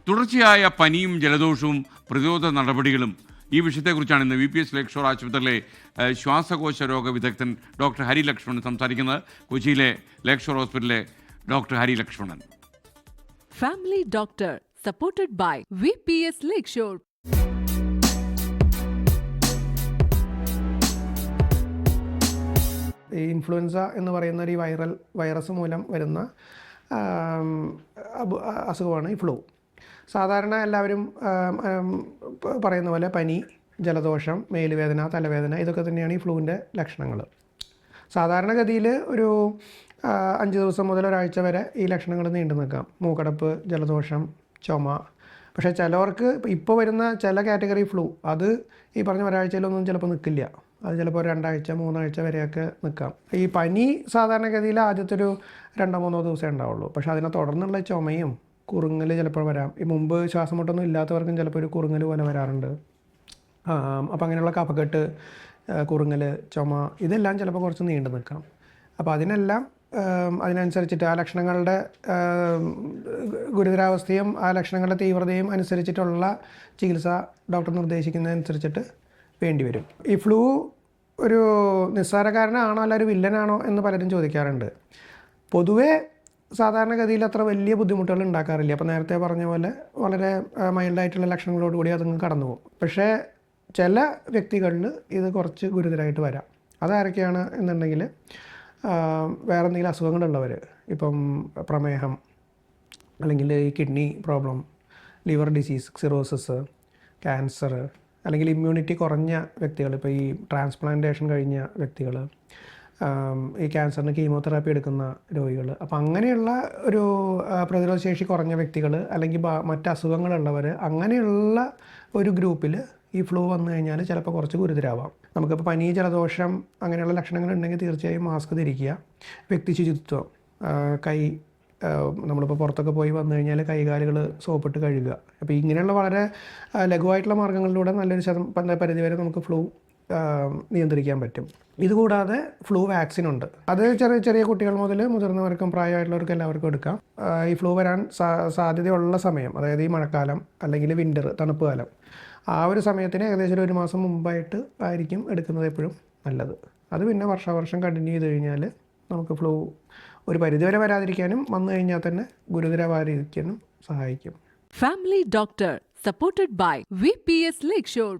തുടർച്ചയായ പനിയും ജലദോഷവും പ്രതിരോധ നടപടികളും ഈ വിഷയത്തെക്കുറിച്ചാണ് ഇന്ന് VPS ലേക്ക് ഷോർ ആശുപത്രിയിലെ ശ്വാസകോശ രോഗ വിദഗ്ധൻ ഡോക്ടർ ഹരി ലക്ഷ്മണൻ സംസാരിക്കുന്നത്. കൊച്ചിയിലെ ലേക്ക് ഷോർ ഹോസ്പിറ്റലിലെ doctor Hari Lakshmanan. Family Doctor, supported by VPS Lakeshore. ഈ ഇൻഫ്ലുവൻസ എന്ന് പറയുന്ന ഒരു വൈറസ് മൂലം വരുന്ന അസുഖമാണ് ഈ ഫ്ലൂ. സാധാരണ എല്ലാവരും പറയുന്ന പോലെ പനി, ജലദോഷം, മേലുവേദന, തലവേദന ഇതൊക്കെ തന്നെയാണ് ഈ ഫ്ലൂവിൻ്റെ ലക്ഷണങ്ങൾ. സാധാരണഗതിയിൽ ഒരു 5 ദിവസം മുതൽ ഒരാഴ്ച വരെ ഈ ലക്ഷണങ്ങൾ നീണ്ടു നിൽക്കാം. മൂക്കടപ്പ്, ജലദോഷം, ചുമ. പക്ഷേ ചിലവർക്ക് ഇപ്പോൾ വരുന്ന ചില കാറ്റഗറി ഫ്ലൂ അത് ഈ പറഞ്ഞ ഒരാഴ്ചയിലൊന്നും ചിലപ്പോൾ നിൽക്കില്ല. അത് ചിലപ്പോൾ 2 ആഴ്ച 3 ആഴ്ച വരെയൊക്കെ നിൽക്കാം. ഈ പനി സാധാരണഗതിയിൽ ആദ്യത്തെ ഒരു 2-3 ദിവസമേ ഉണ്ടാവുള്ളൂ. പക്ഷേ അതിനെ തുടർന്നുള്ള ചുമയും കുറുങ്ങൽ ചിലപ്പോൾ വരാം. ഈ മുമ്പ് ശ്വാസം മുട്ടൊന്നും ഇല്ലാത്തവർക്കും ചിലപ്പോൾ ഒരു കുറുങ്ങൽ പോലെ വരാറുണ്ട്. അപ്പോൾ അങ്ങനെയുള്ള കഫക്കെട്ട്, കുറുങ്ങൽ, ചുമ ഇതെല്ലാം ചിലപ്പോൾ കുറച്ച് നീണ്ടു നിൽക്കാം. അപ്പോൾ അതിനനുസരിച്ചിട്ട് ആ ലക്ഷണങ്ങളുടെ ഗുരുതരാവസ്ഥയും ആ ലക്ഷണങ്ങളുടെ തീവ്രതയും അനുസരിച്ചിട്ടുള്ള ചികിത്സ ഡോക്ടർ നിർദ്ദേശിക്കുന്നതനുസരിച്ചിട്ട് വേണ്ടിവരും. ഈ ഫ്ലൂ ഒരു നിസ്സാരക്കാരനാണോ അല്ല ഒരു വില്ലനാണോ എന്ന് പലരും ചോദിക്കാറുണ്ട്. പൊതുവേ സാധാരണഗതിയിൽ അത്ര വലിയ ബുദ്ധിമുട്ടുകൾ ഉണ്ടാക്കാറില്ല. അപ്പോൾ നേരത്തെ പറഞ്ഞ പോലെ വളരെ മൈൽഡായിട്ടുള്ള ലക്ഷണങ്ങളോടുകൂടി അതങ്ങ് കടന്നു പോകും. പക്ഷേ ചില വ്യക്തികളിൽ ഇത് കുറച്ച് ഗുരുതരമായിട്ട് വരാം. അതാരൊക്കെയാണ് എന്നുണ്ടെങ്കിൽ വേറെ എന്തെങ്കിലും അസുഖങ്ങളുള്ളവർ, ഇപ്പം പ്രമേഹം അല്ലെങ്കിൽ ഈ kidney problem, liver disease, cirrhosis, cancer, അല്ലെങ്കിൽ ഇമ്മ്യൂണിറ്റി കുറഞ്ഞ വ്യക്തികൾ, ഇപ്പോൾ ഈ ട്രാൻസ്പ്ലാന്റേഷൻ കഴിഞ്ഞ വ്യക്തികൾ, ഈ ക്യാൻസറിന് കീമോതെറാപ്പി എടുക്കുന്ന രോഗികൾ. അപ്പോൾ അങ്ങനെയുള്ള ഒരു പ്രതിരോധശേഷി കുറഞ്ഞ വ്യക്തികൾ അല്ലെങ്കിൽ മറ്റ് അസുഖങ്ങളുള്ളവർ, അങ്ങനെയുള്ള ഒരു ഗ്രൂപ്പിൽ ഈ ഫ്ലൂ വന്നു കഴിഞ്ഞാൽ ചിലപ്പോൾ കുറച്ച് ഗുരുതരാവാം. നമുക്കിപ്പോൾ പനി, ജലദോഷം അങ്ങനെയുള്ള ലക്ഷണങ്ങളുണ്ടെങ്കിൽ തീർച്ചയായും മാസ്ക് ധരിക്കുക. വ്യക്തി ശുചിത്വം, നമ്മളിപ്പോൾ പുറത്തൊക്കെ പോയി വന്നു കഴിഞ്ഞാൽ കൈകാലുകൾ സോപ്പിട്ട് കഴുകുക. അപ്പോൾ ഇങ്ങനെയുള്ള വളരെ ലഘുവായിട്ടുള്ള മാർഗ്ഗങ്ങളിലൂടെ നല്ലൊരു പരിധിവരെ നമുക്ക് ഫ്ലൂ നിയന്ത്രിക്കാൻ പറ്റും. ഇതുകൂടാതെ ഫ്ലൂ വാക്സിൻ ഉണ്ട്. അത് ചെറിയ കുട്ടികൾ മുതൽ മുതിർന്നവർക്കും പ്രായമായിട്ടുള്ളവർക്കും എല്ലാവർക്കും എടുക്കാം. ഈ ഫ്ലൂ വരാൻ സാധ്യതയുള്ള സമയം, അതായത് ഈ മഴക്കാലം അല്ലെങ്കിൽ വിൻ്റർ, തണുപ്പ് കാലം, ആ ഒരു സമയത്തിന് ഏകദേശം 1 മാസം മുമ്പായിട്ട് ആയിരിക്കും എടുക്കുന്നത് എപ്പോഴും നല്ലത്. അത് പിന്നെ വർഷാവർഷം കണ്ടിന്യൂ ചെയ്ത് കഴിഞ്ഞാൽ നമുക്ക് ഫ്ലൂ ഒരു പരിധിവരെ വരാതിരിക്കാനും വന്നു കഴിഞ്ഞാൽ തന്നെ ഗുരുതരമായിരിക്കാനും സഹായിക്കും. Family Doctor, supported by VPS Lakeshore.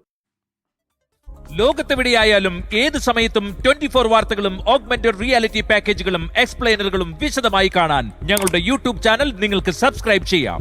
ലോകത്തെവിടെയായാലും ഏത് സമയത്തും 24 വാർത്തകളും ഓഗ്മെന്റഡ് റിയാലിറ്റി പാക്കേജുകളും എക്സ്പ്ലെയിനറുകളും വിശദമായി കാണാൻ ഞങ്ങളുടെ YouTube ചാനൽ നിങ്ങൾക്ക് സബ്സ്ക്രൈബ് ചെയ്യാം.